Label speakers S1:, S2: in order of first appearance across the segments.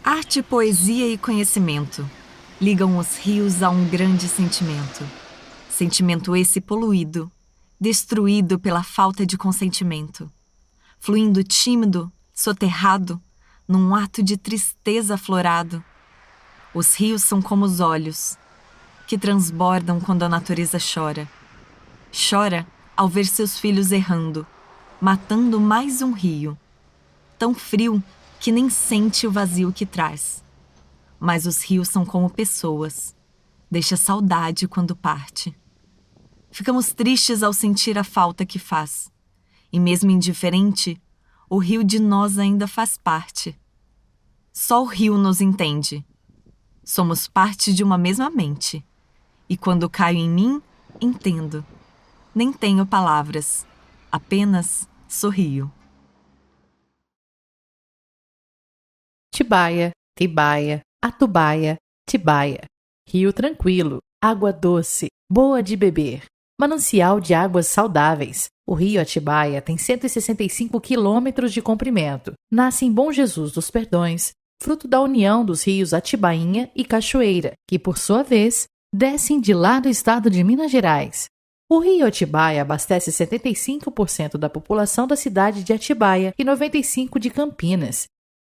S1: Arte, poesia e conhecimento ligam os rios a um grande sentimento. Sentimento esse poluído, destruído pela falta de consentimento. Fluindo tímido, soterrado, num ato de tristeza aflorado. Os rios são como os olhos, que transbordam quando a natureza chora. Chora ao ver seus filhos errando, matando mais um rio, tão frio que nem sente o vazio que traz. Mas os rios são como pessoas, deixa saudade quando parte. Ficamos tristes ao sentir a falta que faz, e mesmo indiferente, o rio de nós ainda faz parte. Só o rio nos entende. Somos parte de uma mesma mente, e quando caio em mim, entendo. Nem tenho palavras, apenas sorrio.
S2: Tibaia, Tibaia, Atubaia, Tibaia. Rio tranquilo, água doce, boa de beber. Manancial de águas saudáveis. O rio Atibaia tem 165 quilômetros de comprimento. Nasce em Bom Jesus dos Perdões, fruto da união dos rios Atibainha e Cachoeira, que, por sua vez, descem de lá do estado de Minas Gerais. O rio Atibaia abastece 75% da população da cidade de Atibaia e 95% de Campinas,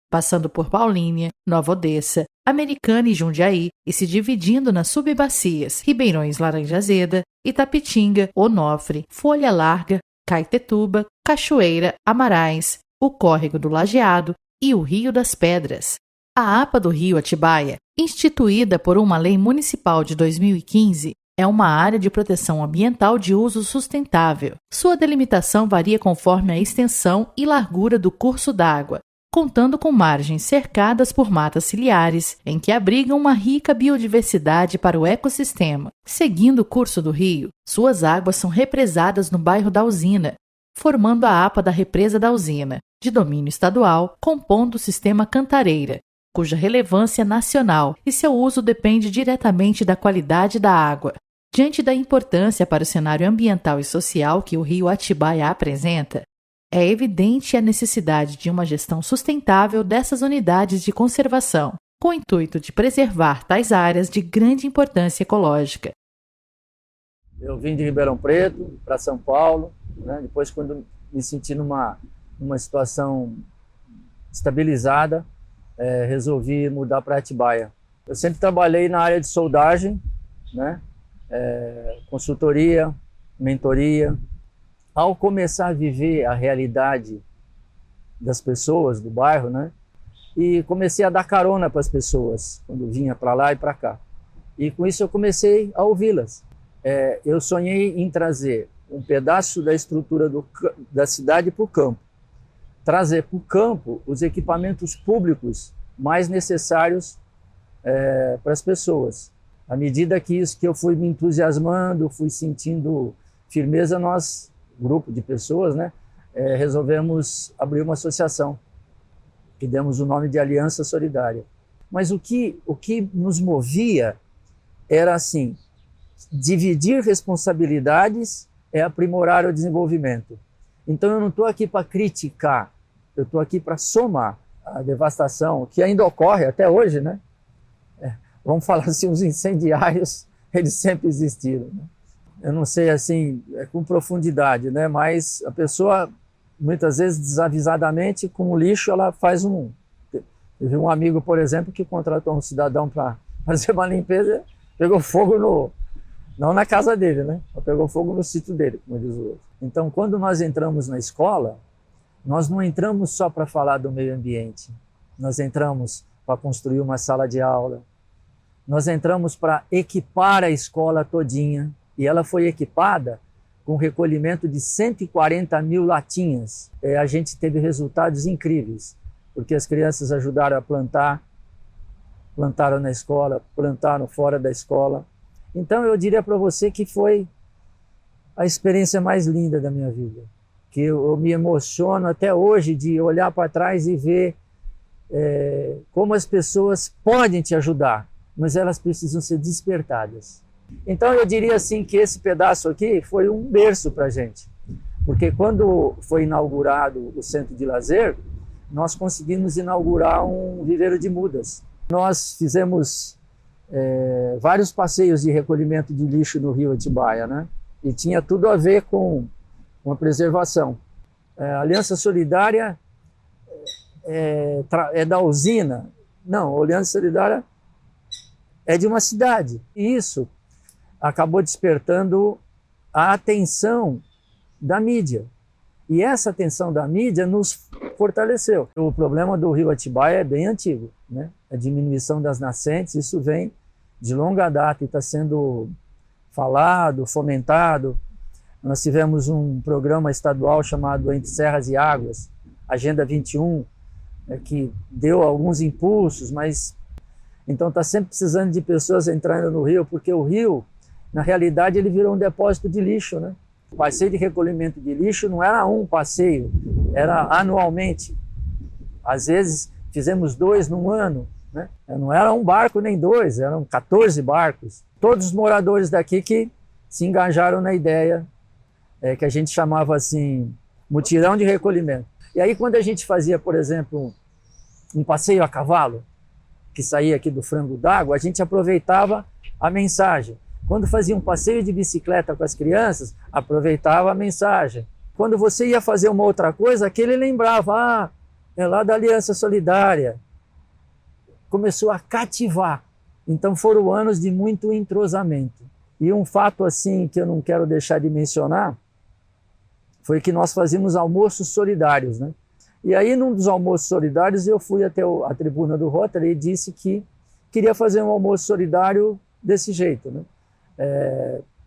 S2: passando por Paulínia, Nova Odessa, Americana e Jundiaí e se dividindo nas subbacias Ribeirões Laranja Azeda, Itapitinga, Onofre, Folha Larga, Caetetuba, Cachoeira, Amarais, o Córrego do Lajeado e o Rio das Pedras. A APA do rio Atibaia, instituída por uma lei municipal de 2015, é uma área de proteção ambiental de uso sustentável. Sua delimitação varia conforme a extensão e largura do curso d'água, contando com margens cercadas por matas ciliares, em que abrigam uma rica biodiversidade para o ecossistema. Seguindo o curso do rio, suas águas são represadas no bairro da Usina, formando a APA da Represa da Usina, de domínio estadual, compondo o sistema Cantareira, cuja relevância é nacional e seu uso depende diretamente da qualidade da água. Diante da importância para o cenário ambiental e social que o rio Atibaia apresenta, é evidente a necessidade de uma gestão sustentável dessas unidades de conservação, com o intuito de preservar tais áreas de grande importância ecológica.
S3: Eu vim de Ribeirão Preto para São Paulo, depois quando me senti numa situação estabilizada, resolvi mudar para Atibaia. Eu sempre trabalhei na área de soldagem, consultoria, mentoria. Ao começar a viver a realidade das pessoas do bairro, e comecei a dar carona para as pessoas, quando vinha para lá e para cá. E com isso eu comecei a ouvi-las. Eu sonhei em trazer um pedaço da estrutura da cidade para o campo. Trazer para o campo os equipamentos públicos mais necessários para as pessoas. À medida que eu fui me entusiasmando, fui sentindo firmeza, nós, grupo de pessoas, resolvemos abrir uma associação, que demos o nome de Aliança Solidária. Mas o que nos movia era assim, dividir responsabilidades é aprimorar o desenvolvimento. Então eu não estou aqui para criticar, eu estou aqui para somar a devastação que ainda ocorre até hoje, vamos falar assim, os incendiários, eles sempre existiram, Eu não sei assim, com profundidade, mas a pessoa, muitas vezes, desavisadamente, com o lixo, ela faz Teve um amigo, por exemplo, que contratou um cidadão para fazer uma limpeza, pegou fogo não na casa dele, mas pegou fogo no sítio dele, como diz o outro. Então, quando nós entramos na escola, nós não entramos só para falar do meio ambiente, nós entramos para construir uma sala de aula, nós entramos para equipar a escola todinha, e ela foi equipada com recolhimento de 140 mil latinhas. A gente teve resultados incríveis, porque as crianças ajudaram a plantar, plantaram na escola, plantaram fora da escola. Então eu diria para você que foi a experiência mais linda da minha vida, que eu me emociono até hoje de olhar para trás e ver como as pessoas podem te ajudar, mas elas precisam ser despertadas. Então eu diria assim que esse pedaço aqui foi um berço para a gente, porque quando foi inaugurado o centro de lazer, nós conseguimos inaugurar um viveiro de mudas. Nós fizemos vários passeios de recolhimento de lixo no Rio Atibaia, né? E tinha tudo a ver com a preservação. A Aliança Solidária é da usina. Não, a Aliança Solidária é de uma cidade. E isso acabou despertando a atenção da mídia. E essa atenção da mídia nos fortaleceu. O problema do Rio Atibaia é bem antigo, né? A diminuição das nascentes, isso vem de longa data e está sendo falado, fomentado. Nós tivemos um programa estadual chamado Entre Serras e Águas, Agenda 21, que deu alguns impulsos, mas então está sempre precisando de pessoas entrando no rio, porque o rio, na realidade, ele virou um depósito de lixo, né? O passeio de recolhimento de lixo não era um passeio, era anualmente. Às vezes fizemos 2 num ano, né? Não era um barco nem 2, eram 14 barcos. Todos os moradores daqui que se engajaram na ideia, que a gente chamava assim, mutirão de recolhimento. E aí quando a gente fazia, por exemplo, um passeio a cavalo, que saía aqui do Frango d'Água, a gente aproveitava a mensagem. Quando fazia um passeio de bicicleta com as crianças, aproveitava a mensagem. Quando você ia fazer uma outra coisa, aquele lembrava, é lá da Aliança Solidária. Começou a cativar. Então foram anos de muito entrosamento. E um fato assim que eu não quero deixar de mencionar foi que nós fazíamos almoços solidários, né? E aí, num dos almoços solidários, eu fui até a tribuna do Rotary e disse que queria fazer um almoço solidário desse jeito, né?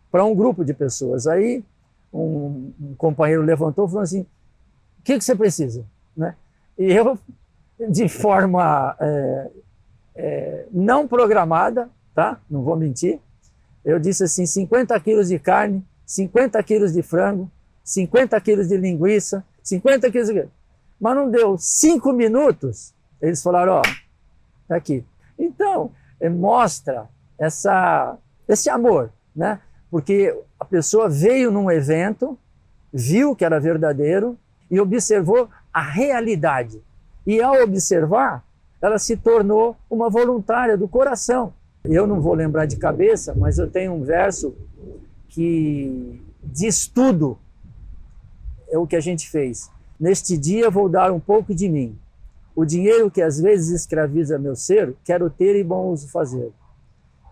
S3: Para um grupo de pessoas. Aí um companheiro levantou e falou assim, o que você precisa? Né? E eu, de forma não programada, tá? Não vou mentir, eu disse assim, 50 quilos de carne, 50 quilos de frango, 50 quilos de linguiça, 50 quilos de... Mas não deu 5 minutos, eles falaram, ó, tá aqui. Então, mostra esse amor, né? Porque a pessoa veio num evento, viu que era verdadeiro e observou a realidade. E ao observar, ela se tornou uma voluntária do coração. Eu não vou lembrar de cabeça, mas eu tenho um verso que diz tudo é o que a gente fez. Neste dia vou dar um pouco de mim. O dinheiro que às vezes escraviza meu ser, quero ter e bom uso fazer.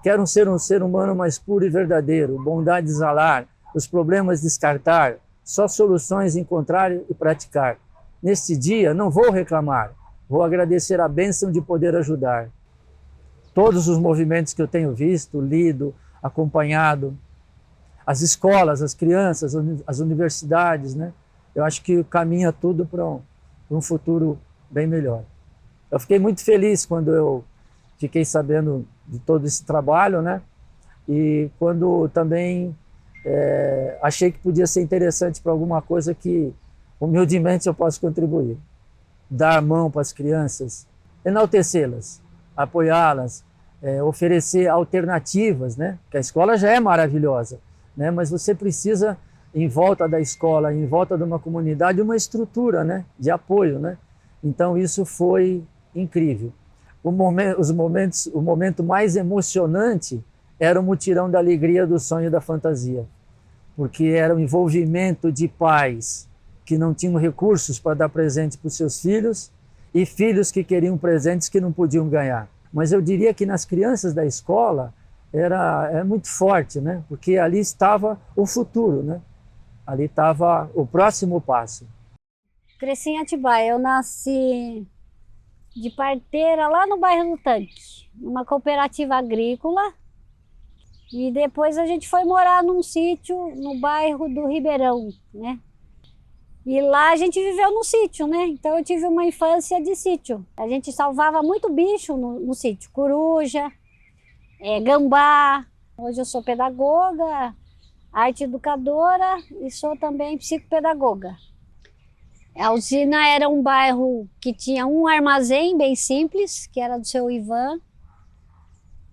S3: Quero ser um ser humano mais puro e verdadeiro, bondade exalar, os problemas descartar, só soluções encontrar e praticar. Neste dia não vou reclamar, vou agradecer a bênção de poder ajudar. Todos os movimentos que eu tenho visto, lido, acompanhado, as escolas, as crianças, as universidades, né? Eu acho que caminha tudo para um futuro bem melhor. Eu fiquei muito feliz quando eu fiquei sabendo de todo esse trabalho, né? E quando também achei que podia ser interessante para alguma coisa que, humildemente, eu posso contribuir. Dar mão para as crianças, enaltecê-las, apoiá-las, oferecer alternativas, né? Porque a escola já é maravilhosa, né? Mas você precisa, em volta da escola, em volta de uma comunidade, uma estrutura, né? De apoio, né? Então isso foi incrível. O momento mais emocionante era o mutirão da alegria, do sonho e da fantasia, porque era o envolvimento de pais que não tinham recursos para dar presente para os seus filhos e filhos que queriam presentes que não podiam ganhar. Mas eu diria que nas crianças da escola é muito forte, né? Porque ali estava o futuro, né? Ali estava o próximo passo.
S4: Cresci em Atibaia, eu nasci de parteira lá no bairro do Tanque, numa cooperativa agrícola, e depois a gente foi morar num sítio no bairro do Ribeirão, né? E lá a gente viveu no sítio, né? Então eu tive uma infância de sítio. A gente salvava muito bicho no sítio, coruja, gambá. Hoje eu sou pedagoga, arte educadora e sou também psicopedagoga. A usina era um bairro que tinha um armazém bem simples, que era do seu Ivan.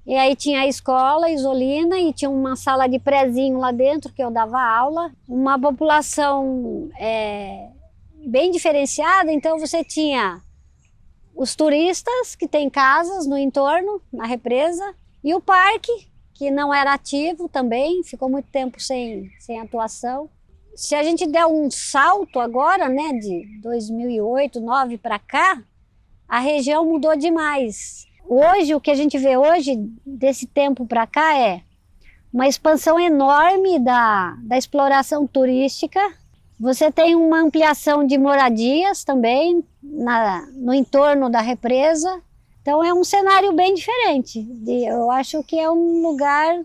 S4: E aí tinha a escola, Isolina, e tinha uma sala de prézinho lá dentro que eu dava aula. Uma população bem diferenciada, então você tinha os turistas que têm casas no entorno, na represa, e o parque, que não era ativo também, ficou muito tempo sem atuação. Se a gente der um salto agora, né, de 2008, 2009 para cá, a região mudou demais. Hoje, o que a gente vê hoje, desse tempo para cá, é uma expansão enorme da exploração turística. Você tem uma ampliação de moradias também no entorno da represa. Então é um cenário bem diferente. Eu acho que é um lugar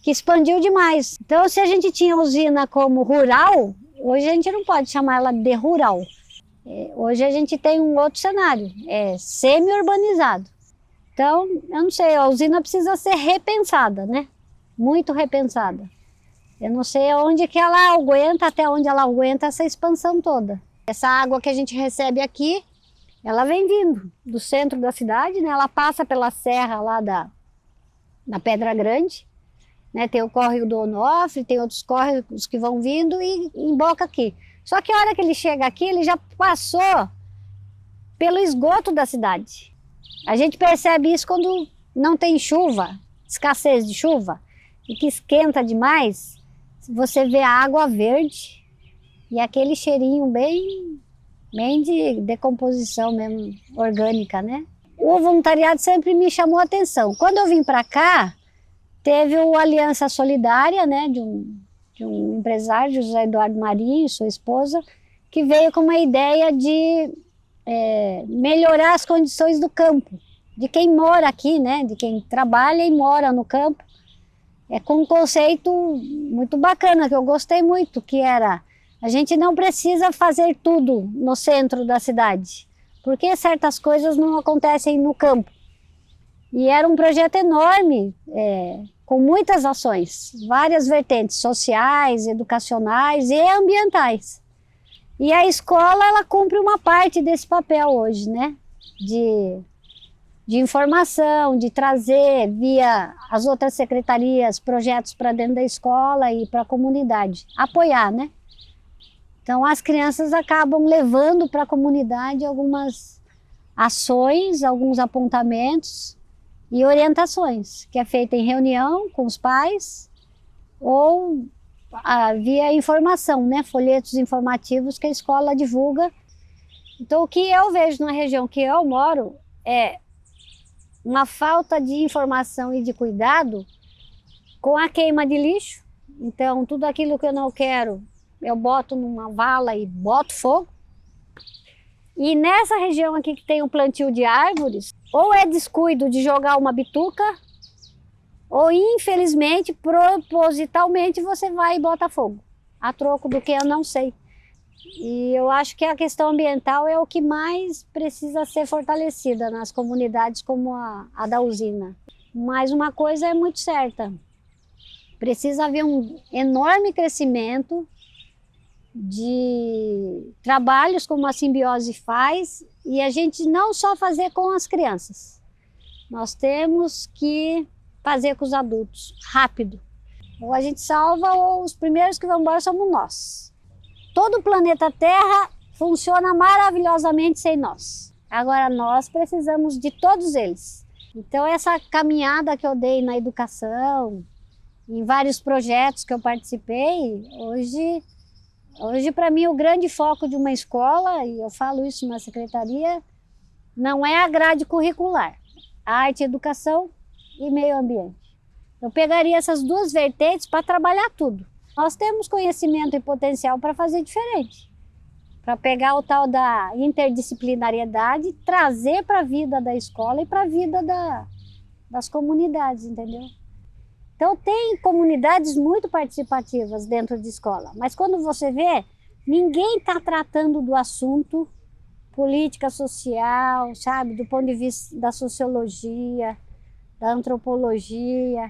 S4: que expandiu demais. Então, se a gente tinha usina como rural, hoje a gente não pode chamar ela de rural. Hoje a gente tem um outro cenário, é semi-urbanizado. Então, eu não sei, a usina precisa ser repensada, né? Muito repensada. Eu não sei onde que ela aguenta, até onde ela aguenta essa expansão toda. Essa água que a gente recebe aqui, ela vem vindo do centro da cidade, né? Ela passa pela serra lá da Pedra Grande, né? Tem o córrego do Onofre, tem outros córregos que vão vindo e emboca aqui. Só que a hora que ele chega aqui, ele já passou pelo esgoto da cidade. A gente percebe isso quando não tem chuva, escassez de chuva, e que esquenta demais. Você vê a água verde e aquele cheirinho bem de decomposição mesmo, orgânica, né? O voluntariado sempre me chamou a atenção. Quando eu vim para cá, teve o Aliança Solidária, né, de um empresário, José Eduardo Marinho, sua esposa, que veio com uma ideia de melhorar as condições do campo, de quem mora aqui, né, de quem trabalha e mora no campo. Com um conceito muito bacana, que eu gostei muito, que era: a gente não precisa fazer tudo no centro da cidade, porque certas coisas não acontecem no campo. E era um projeto enorme, com muitas ações, várias vertentes sociais, educacionais e ambientais. E a escola, ela cumpre uma parte desse papel hoje, né? De informação, de trazer via as outras secretarias projetos para dentro da escola e para a comunidade, apoiar, né? Então as crianças acabam levando para a comunidade algumas ações, alguns apontamentos e orientações, que é feita em reunião com os pais ou via informação, né? Folhetos informativos que a escola divulga. Então o que eu vejo na região que eu moro é uma falta de informação e de cuidado com a queima de lixo. Então, tudo aquilo que eu não quero, eu boto numa vala e boto fogo. E nessa região aqui que tem um plantio de árvores, ou é descuido de jogar uma bituca, ou infelizmente, propositalmente, você vai e bota fogo, a troco do que eu não sei. E eu acho que a questão ambiental é o que mais precisa ser fortalecida nas comunidades como a da usina. Mas uma coisa é muito certa: precisa haver um enorme crescimento de trabalhos como a Simbiose faz, e a gente não só fazer com as crianças. Nós temos que fazer com os adultos, rápido. Ou a gente salva, ou os primeiros que vão embora somos nós. Todo o planeta Terra funciona maravilhosamente sem nós. Agora nós precisamos de todos eles. Então essa caminhada que eu dei na educação, em vários projetos que eu participei, hoje para mim o grande foco de uma escola, e eu falo isso na secretaria, não é a grade curricular, arte, educação e meio ambiente. Eu pegaria essas duas vertentes para trabalhar tudo. Nós temos conhecimento e potencial para fazer diferente, para pegar o tal da interdisciplinariedade, trazer para a vida da escola e para a vida das comunidades, entendeu? Então tem comunidades muito participativas dentro de escola, mas quando você vê, ninguém está tratando do assunto política social, sabe, do ponto de vista da sociologia, da antropologia,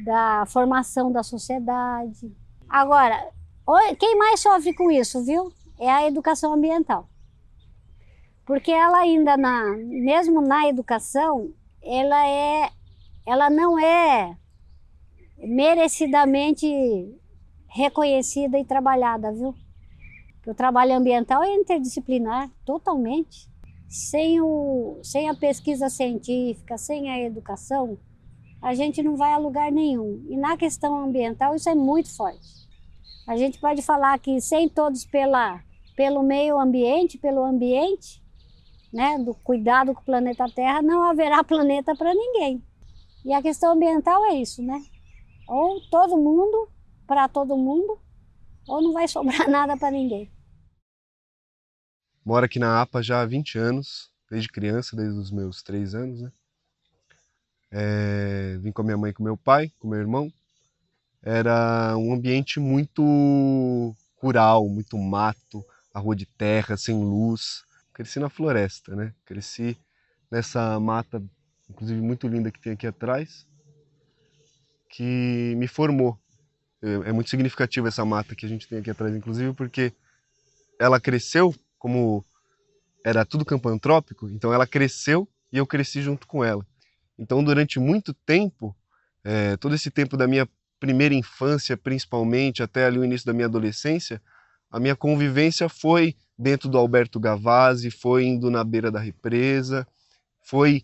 S4: da formação da sociedade. Agora, quem mais sofre com isso, viu? É a educação ambiental. Porque ela ainda, mesmo na educação, ela não é merecidamente reconhecida e trabalhada, viu? Porque o trabalho ambiental é interdisciplinar, totalmente. Sem a pesquisa científica, sem a educação, a gente não vai a lugar nenhum. E na questão ambiental isso é muito forte. A gente pode falar que sem todos pelo meio ambiente, pelo ambiente, né, do cuidado com o planeta Terra, não haverá planeta para ninguém. E a questão ambiental é isso, né? Ou todo mundo, para todo mundo, ou não vai sobrar nada para ninguém.
S5: Moro aqui na APA já há 20 anos, desde criança, desde os meus 3 anos, né? Vim com a minha mãe e com meu pai, com meu irmão. Era um ambiente muito rural, muito mato, a rua de terra, sem luz. Cresci na floresta, né? Cresci nessa mata, inclusive muito linda que tem aqui atrás, que me formou. É muito significativa essa mata que a gente tem aqui atrás, inclusive porque ela cresceu, como era tudo campo antrópico, então ela cresceu e eu cresci junto com ela. Então durante muito tempo, todo esse tempo da minha primeira infância, principalmente, até ali o início da minha adolescência, a minha convivência foi dentro do Alberto Gavazzi, foi indo na beira da represa, foi,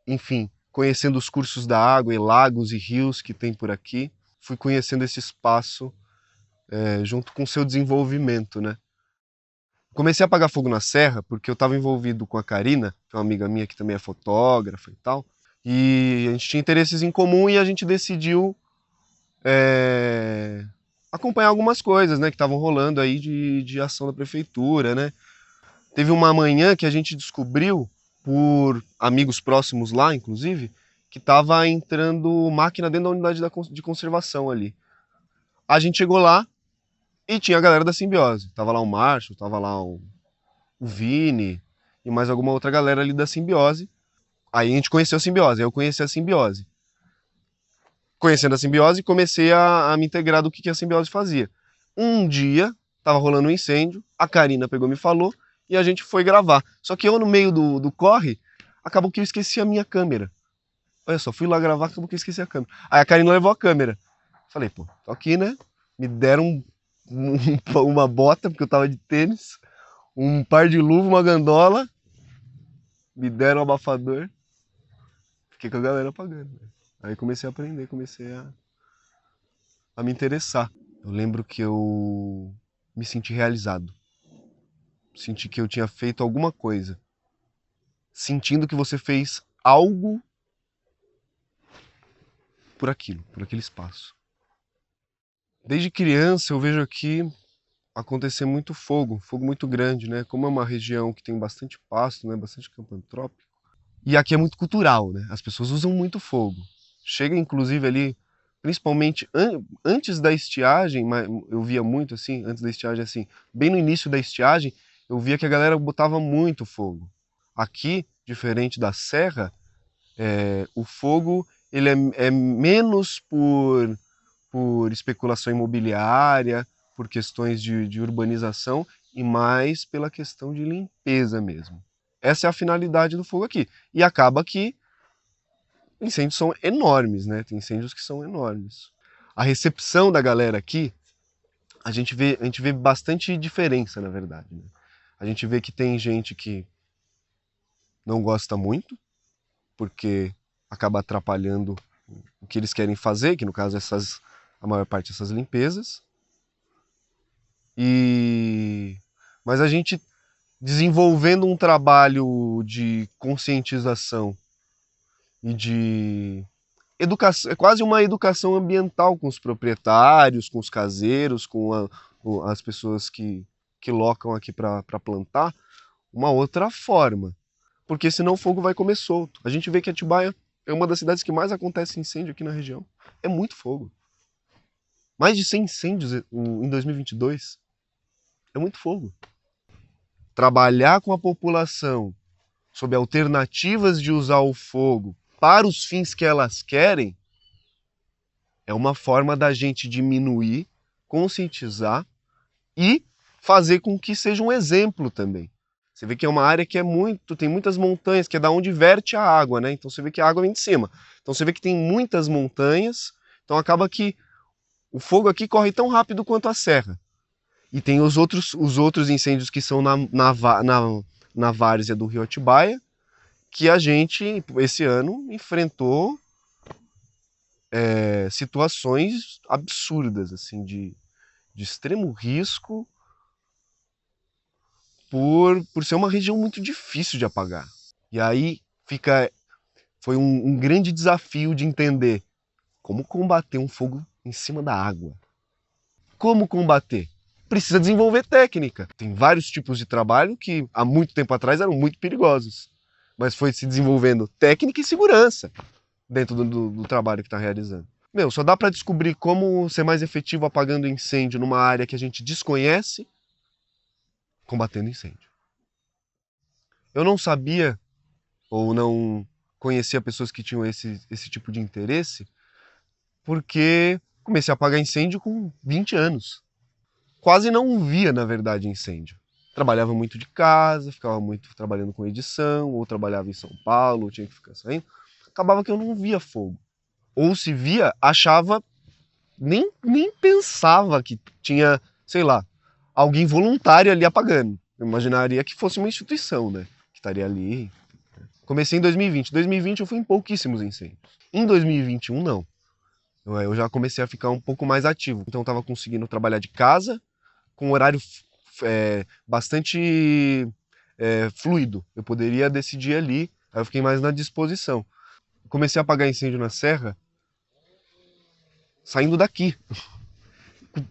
S5: enfim, conhecendo os cursos da água e lagos e rios que tem por aqui. Fui conhecendo esse espaço junto com o seu desenvolvimento, né? Comecei a apagar fogo na serra porque eu estava envolvido com a Karina, que é uma amiga minha que também é fotógrafa e tal, e a gente tinha interesses em comum e a gente decidiu acompanhar algumas coisas, né, que estavam rolando aí de ação da prefeitura, né. Teve uma manhã que a gente descobriu, por amigos próximos lá, inclusive, que estava entrando máquina dentro da unidade de conservação ali. A gente chegou lá e tinha a galera da Simbiose. Tava lá o Márcio, tava lá o Vini e mais alguma outra galera ali da Simbiose. Aí a gente conheceu a Simbiose, aí eu conheci a Simbiose. Conhecendo a Simbiose, comecei a me integrar do que a Simbiose fazia. Um dia, tava rolando um incêndio, a Karina pegou e me falou, e a gente foi gravar. Só que eu, no meio do corre, acabou que eu esqueci a minha câmera. Olha só, fui lá gravar, acabou que eu esqueci a câmera. Aí a Karina levou a câmera. Falei, pô, tô aqui, né? Me deram uma bota, porque eu tava de tênis, um par de luva, uma gandola, me deram um abafador. Fiquei com a galera apagando. Aí comecei a aprender, comecei a me interessar. Eu lembro que eu me senti realizado. Senti que eu tinha feito alguma coisa. Sentindo que você fez algo por aquilo, por aquele espaço. Desde criança eu vejo aqui acontecer muito fogo muito grande, né? Como é uma região que tem bastante pasto, né? Bastante campo antrópico. E aqui é muito cultural, né? As pessoas usam muito fogo. Chega inclusive ali, principalmente antes da estiagem, eu via muito assim, antes da estiagem assim, bem no início da estiagem, eu via que a galera botava muito fogo. Aqui, diferente da serra, o fogo ele é menos por especulação imobiliária, por questões de urbanização e mais pela questão de limpeza mesmo. Essa é a finalidade do fogo aqui. E acaba que incêndios são enormes, né? Tem incêndios que são enormes. A recepção da galera aqui, a gente vê bastante diferença, na verdade, né? A gente vê que tem gente que não gosta muito, porque acaba atrapalhando o que eles querem fazer, que no caso a maior parte dessas limpezas. Mas a gente desenvolvendo um trabalho de conscientização e de educação, é quase uma educação ambiental com os proprietários, com os caseiros, com as pessoas que locam aqui para plantar, uma outra forma. Porque senão o fogo vai comer solto. A gente vê que Atibaia é uma das cidades que mais acontece incêndio aqui na região. É muito fogo. Mais de 100 incêndios em 2022. É muito fogo. Trabalhar com a população sobre alternativas de usar o fogo para os fins que elas querem é uma forma da gente diminuir, conscientizar e fazer com que seja um exemplo também. Você vê que é uma área que tem muitas montanhas, que é da onde verte a água, né? Então você vê que a água vem de cima. Então você vê que tem muitas montanhas, então acaba que o fogo aqui corre tão rápido quanto a serra. E tem os outros incêndios que são na várzea do rio Atibaia, que a gente, esse ano, enfrentou situações absurdas, assim, de extremo risco, por ser uma região muito difícil de apagar. E aí foi um grande desafio de entender como combater um fogo em cima da água. Como combater? Precisa desenvolver técnica. Tem vários tipos de trabalho que há muito tempo atrás eram muito perigosos, mas foi se desenvolvendo técnica e segurança dentro do trabalho que está realizando. Só dá para descobrir como ser mais efetivo apagando incêndio numa área que a gente desconhece, combatendo incêndio. Eu não sabia ou não conhecia pessoas que tinham esse tipo de interesse, porque comecei a apagar incêndio com 20 anos. Quase não via, na verdade, incêndio. Trabalhava muito de casa, ficava muito trabalhando com edição, ou trabalhava em São Paulo, ou tinha que ficar saindo. Acabava que eu não via fogo. Ou se via, achava, nem pensava que tinha, sei lá, alguém voluntário ali apagando. Eu imaginaria que fosse uma instituição, né, que estaria ali. Comecei em 2020. Em 2020 eu fui em pouquíssimos incêndios. Em 2021, não. Eu já comecei a ficar um pouco mais ativo. Então eu estava conseguindo trabalhar de casa, com um horário bastante fluido. Eu poderia decidir ali, aí eu fiquei mais na disposição. Comecei a apagar incêndio na serra, saindo daqui.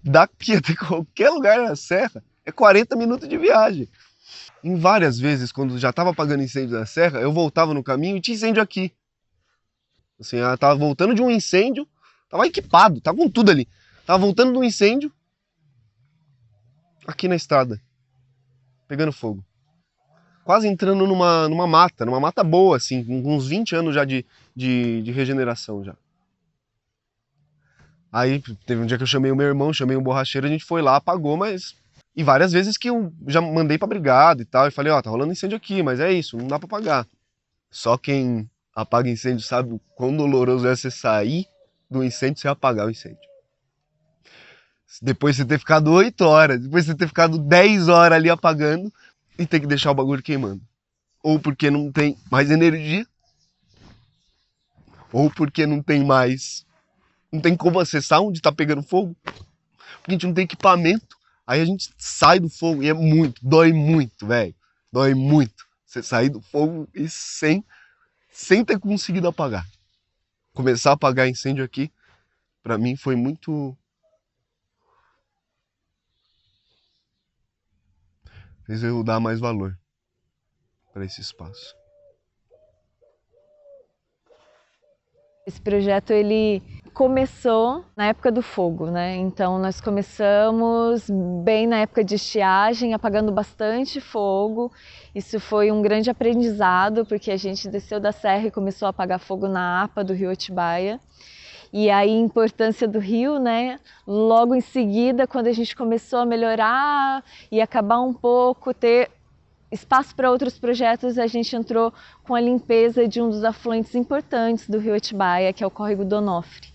S5: Daqui até qualquer lugar na serra é 40 minutos de viagem. Em várias vezes, quando já estava apagando incêndio na serra, eu voltava no caminho e tinha incêndio aqui. Assim, eu estava voltando de um incêndio, estava equipado, estava com tudo ali. Estava voltando de um incêndio, aqui na estrada, pegando fogo. Quase entrando numa mata boa, assim, com uns 20 anos já de regeneração já. Aí teve um dia que eu chamei o meu irmão, chamei um borracheiro, a gente foi lá, apagou, mas... E várias vezes que eu já mandei pra brigada e tal, e falei, tá rolando incêndio aqui, mas é isso, não dá pra apagar. Só quem apaga incêndio sabe o quão doloroso é você sair do incêndio e você apagar o incêndio. Depois você ter ficado 8 horas, depois você ter ficado 10 horas ali apagando e ter que deixar o bagulho queimando. Ou porque não tem mais energia, ou porque não tem como acessar onde tá pegando fogo, porque a gente não tem equipamento. Aí a gente sai do fogo e dói muito, velho. Dói muito. Você sair do fogo e sem ter conseguido apagar. Começar a apagar incêndio aqui, pra mim foi muito... Fez eu dar mais valor para esse espaço.
S6: Esse projeto, ele começou na época do fogo, né? Então nós começamos bem na época de estiagem, apagando bastante fogo. Isso foi um grande aprendizado, porque a gente desceu da serra e começou a apagar fogo na APA do rio Atibaia. E aí a importância do rio, né? Logo em seguida, quando a gente começou a melhorar e acabar um pouco, ter espaço para outros projetos, a gente entrou com a limpeza de um dos afluentes importantes do rio Atibaia, que é o córrego do Onofre.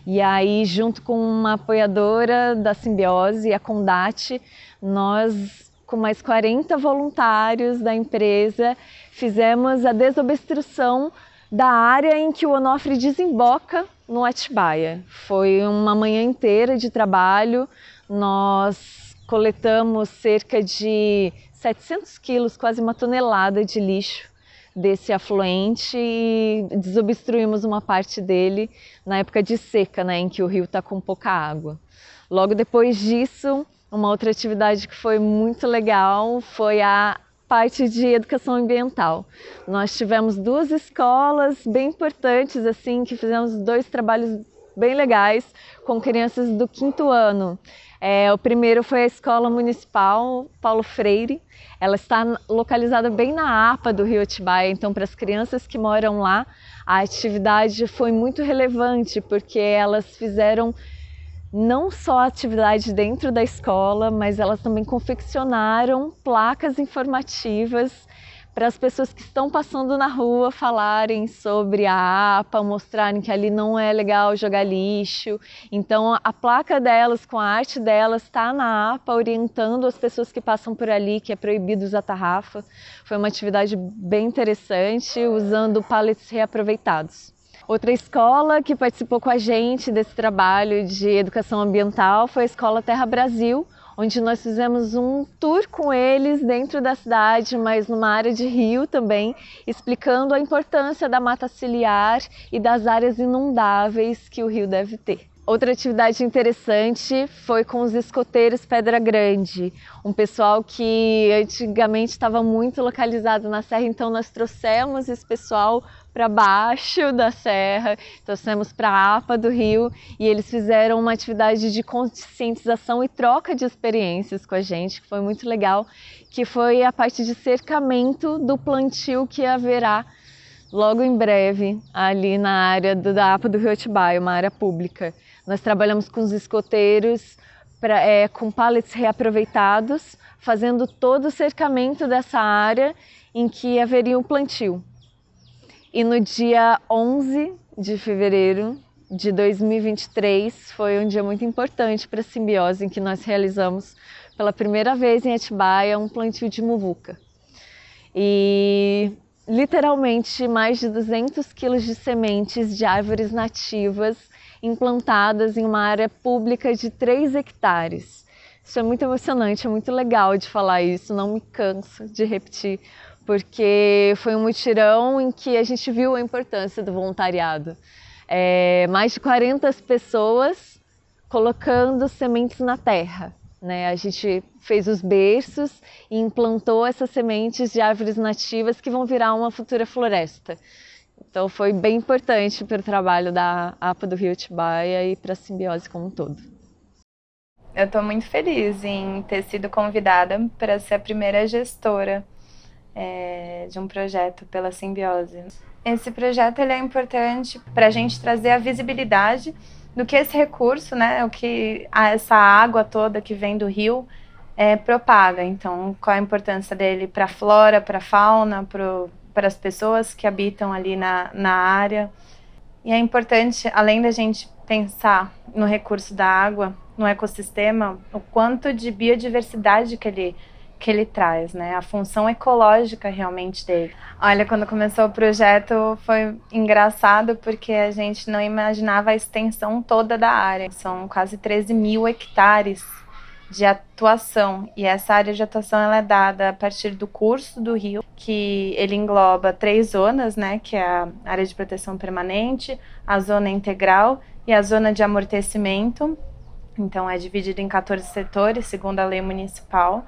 S6: E aí, junto com uma apoiadora da Simbiose, a Condate, nós, com mais 40 voluntários da empresa, fizemos a desobstrução da área em que o Onofre desemboca no Atibaia. Foi uma manhã inteira de trabalho, nós coletamos cerca de 700 quilos, quase uma tonelada de lixo desse afluente e desobstruímos uma parte dele na época de seca, né, em que o rio está com pouca água. Logo depois disso, uma outra atividade que foi muito legal foi a parte de educação ambiental. Nós tivemos 2 escolas bem importantes, assim, que fizemos 2 trabalhos bem legais com crianças do 5º ano. O primeiro foi a Escola Municipal Paulo Freire. Ela está localizada bem na APA do rio Atibaia, então para as crianças que moram lá, a atividade foi muito relevante, porque elas fizeram não só a atividade dentro da escola, mas elas também confeccionaram placas informativas para as pessoas que estão passando na rua falarem sobre a APA, mostrarem que ali não é legal jogar lixo. Então a placa delas, com a arte delas, está na APA orientando as pessoas que passam por ali que é proibido usar tarrafa. Foi uma atividade bem interessante, usando pallets reaproveitados. Outra escola que participou com a gente desse trabalho de educação ambiental foi a Escola Terra Brasil, onde nós fizemos um tour com eles dentro da cidade, mas numa área de rio também, explicando a importância da mata ciliar e das áreas inundáveis que o rio deve ter. Outra atividade interessante foi com os escoteiros Pedra Grande, um pessoal que antigamente estava muito localizado na serra, então nós trouxemos esse pessoal para baixo da serra, trouxemos para a APA do Rio e eles fizeram uma atividade de conscientização e troca de experiências com a gente, que foi muito legal, que foi a parte de cercamento do plantio que haverá logo em breve ali na área da APA do Rio Atibaia, uma área pública. Nós trabalhamos com os escoteiros com pallets reaproveitados, fazendo todo o cercamento dessa área em que haveria o plantio. E no dia 11 de fevereiro de 2023 foi um dia muito importante para a Simbiose, em que nós realizamos pela primeira vez em Atibaia um plantio de muvuca. E literalmente mais de 200 quilos de sementes de árvores nativas implantadas em uma área pública de 3 hectares. Isso é muito emocionante, é muito legal de falar isso, não me canso de repetir, porque foi um mutirão em que a gente viu a importância do voluntariado. Mais de 40 pessoas colocando sementes na terra, né? A gente fez os berços e implantou essas sementes de árvores nativas que vão virar uma futura floresta. Então foi bem importante para o trabalho da APA do Rio Atibaia e para a Simbiose como um todo.
S7: Eu estou muito feliz em ter sido convidada para ser a primeira gestora de um projeto pela Simbiose. Esse projeto ele é importante para a gente trazer a visibilidade do que esse recurso, né, o que essa água toda que vem do rio propaga. Então, qual a importância dele para a flora, para a fauna, para as pessoas que habitam ali na área. E é importante, além da gente pensar no recurso da água, no ecossistema, o quanto de biodiversidade que ele traz, né? A função ecológica realmente dele. Olha, quando começou o projeto foi engraçado porque a gente não imaginava a extensão toda da área. São quase 13 mil hectares de atuação, e essa área de atuação ela é dada a partir do curso do rio, que ele engloba 3 zonas, né, que é a área de proteção permanente, a zona integral e a zona de amortecimento. Então é dividido em 14 setores, segundo a lei municipal,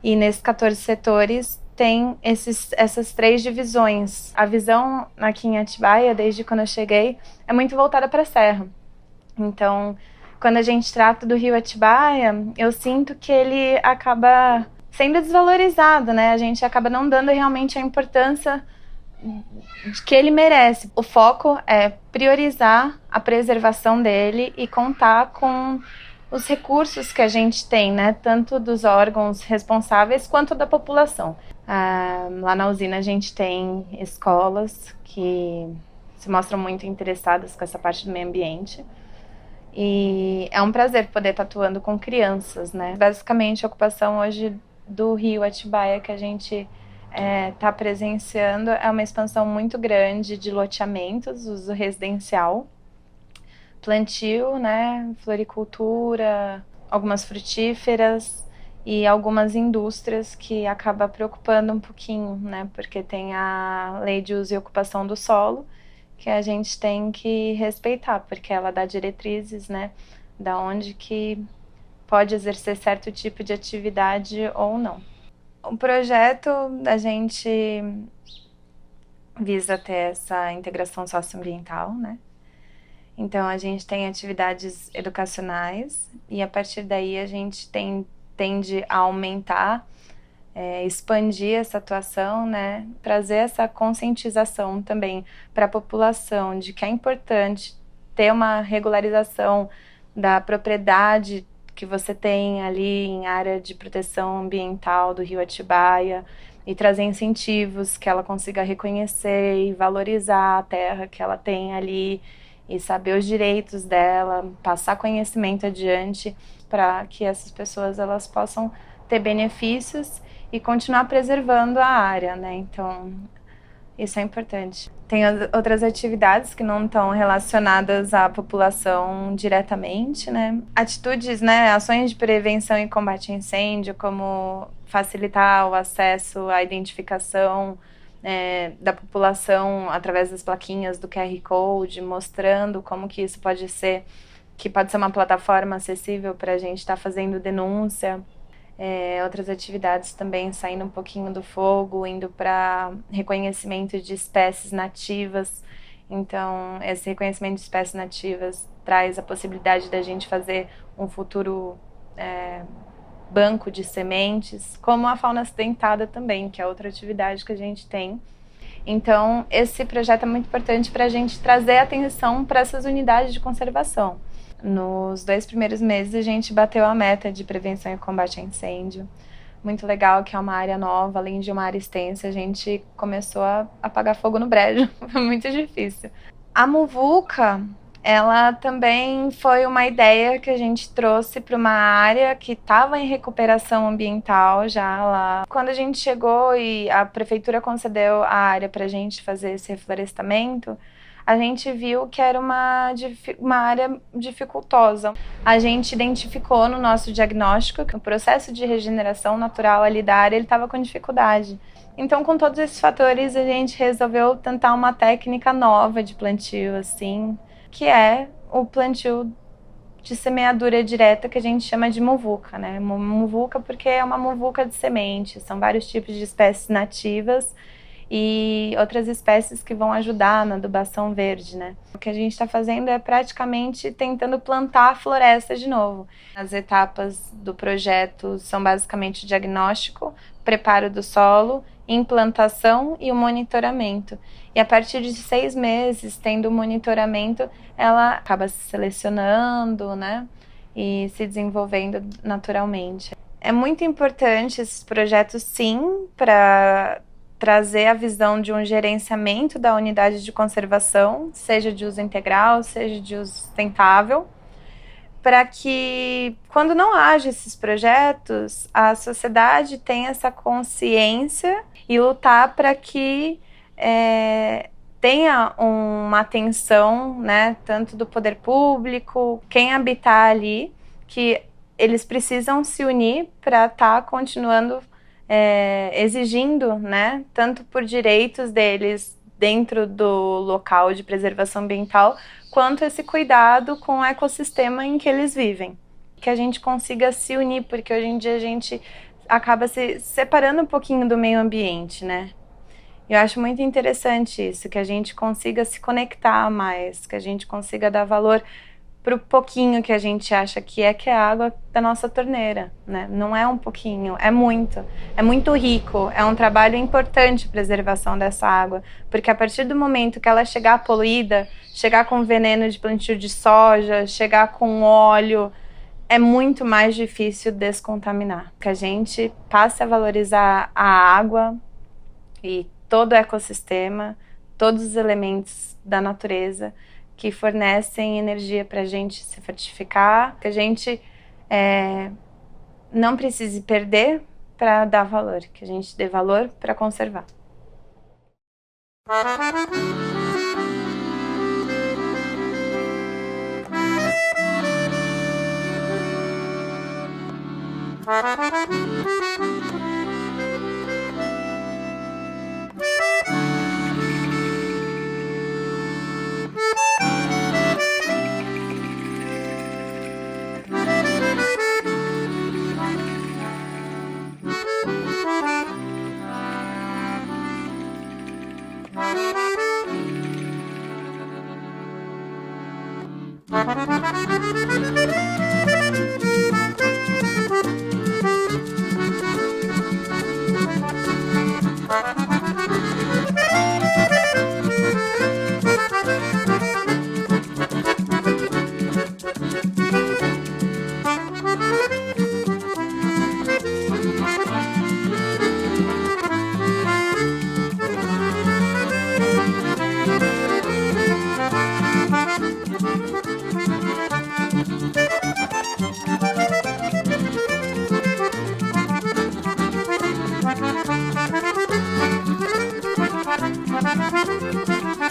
S7: e nesses 14 setores tem essas 3 divisões. A visão aqui em Atibaia, desde quando eu cheguei, é muito voltada para a serra. Então, quando a gente trata do rio Atibaia, eu sinto que ele acaba sendo desvalorizado, né? A gente acaba não dando realmente a importância que ele merece. O foco é priorizar a preservação dele e contar com os recursos que a gente tem, né? Tanto dos órgãos responsáveis quanto da população. Lá na usina a gente tem escolas que se mostram muito interessadas com essa parte do meio ambiente. E é um prazer poder estar atuando com crianças, né? Basicamente, a ocupação hoje do rio Atibaia que a gente está presenciando é uma expansão muito grande de loteamentos, uso residencial, plantio, né? Floricultura, algumas frutíferas e algumas indústrias que acaba preocupando um pouquinho, né? Porque tem a lei de uso e ocupação do solo, que a gente tem que respeitar, porque ela dá diretrizes, né, da onde que pode exercer certo tipo de atividade ou não. O projeto da gente visa ter essa integração socioambiental, né? Então a gente tem atividades educacionais e a partir daí a gente tende a aumentar, expandir essa atuação, né? Trazer essa conscientização também para a população de que é importante ter uma regularização da propriedade que você tem ali em área de proteção ambiental do rio Atibaia e trazer incentivos que ela consiga reconhecer e valorizar a terra que ela tem ali e saber os direitos dela, passar conhecimento adiante para que essas pessoas elas possam ter benefícios e continuar preservando a área, né? Então, isso é importante. Tem outras atividades que não estão relacionadas à população diretamente, né? Atitudes, né? Ações de prevenção e combate a incêndio, como facilitar o acesso à identificação da população através das plaquinhas do QR Code, mostrando como que isso pode ser uma plataforma acessível para a gente estar fazendo denúncia. Outras atividades também saindo um pouquinho do fogo, indo para reconhecimento de espécies nativas. Então, esse reconhecimento de espécies nativas traz a possibilidade da gente fazer um futuro banco de sementes, como a fauna acidentada também, que é outra atividade que a gente tem. Então, esse projeto é muito importante para a gente trazer atenção para essas unidades de conservação. Nos 2 primeiros meses, a gente bateu a meta de prevenção e combate a incêndio. Muito legal, que é uma área nova, além de uma área extensa, a gente começou a apagar fogo no brejo. Foi muito difícil. A muvuca, ela também foi uma ideia que a gente trouxe para uma área que estava em recuperação ambiental já lá. Quando a gente chegou e a prefeitura concedeu a área para a gente fazer esse reflorestamento, a gente viu que era uma área dificultosa. A gente identificou no nosso diagnóstico que o processo de regeneração natural ali da área estava com dificuldade. Então, com todos esses fatores, a gente resolveu tentar uma técnica nova de plantio, assim, que é o plantio de semeadura direta, que a gente chama de muvuca, né? Muvuca porque é uma muvuca de semente, são vários tipos de espécies nativas e outras espécies que vão ajudar na adubação verde, né? O que a gente está fazendo é praticamente tentando plantar a floresta de novo. As etapas do projeto são basicamente o diagnóstico, preparo do solo, implantação e o monitoramento. E a partir de 6 meses, tendo o monitoramento, ela acaba se selecionando, né? E se desenvolvendo naturalmente. É muito importante esses projetos, sim, para trazer a visão de um gerenciamento da unidade de conservação, seja de uso integral, seja de uso sustentável, para que, quando não haja esses projetos, a sociedade tenha essa consciência e lutar para que tenha uma atenção, né, tanto do poder público, quem habitar ali, que eles precisam se unir para estar continuando exigindo, né, tanto por direitos deles dentro do local de preservação ambiental, quanto esse cuidado com o ecossistema em que eles vivem. Que a gente consiga se unir, porque hoje em dia a gente acaba se separando um pouquinho do meio ambiente, né? Eu acho muito interessante isso, que a gente consiga se conectar mais, que a gente consiga dar valor pro pouquinho que a gente acha que é a água da nossa torneira, né? Não é um pouquinho, é muito rico, é um trabalho importante a preservação dessa água, porque a partir do momento que ela chegar poluída, chegar com veneno de plantio de soja, chegar com óleo, é muito mais difícil descontaminar. Que a gente passe a valorizar a água e todo o ecossistema, todos os elementos da natureza que fornecem energia para a gente se fortificar, que a gente não precise perder para dar valor, que a gente dê valor para conservar.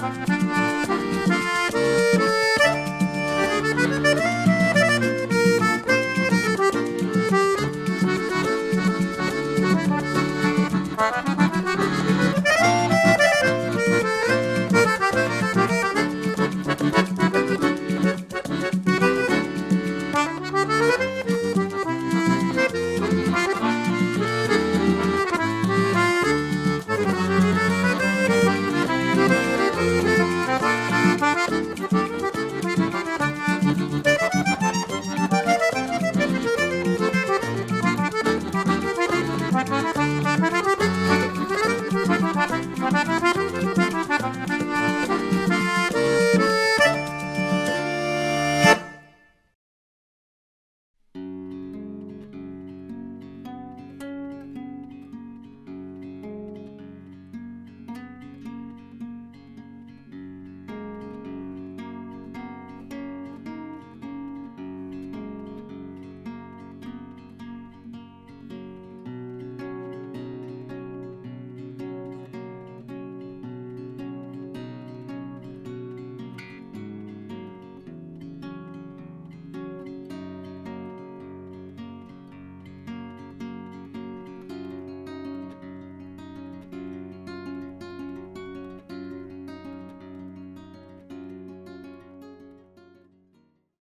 S7: Música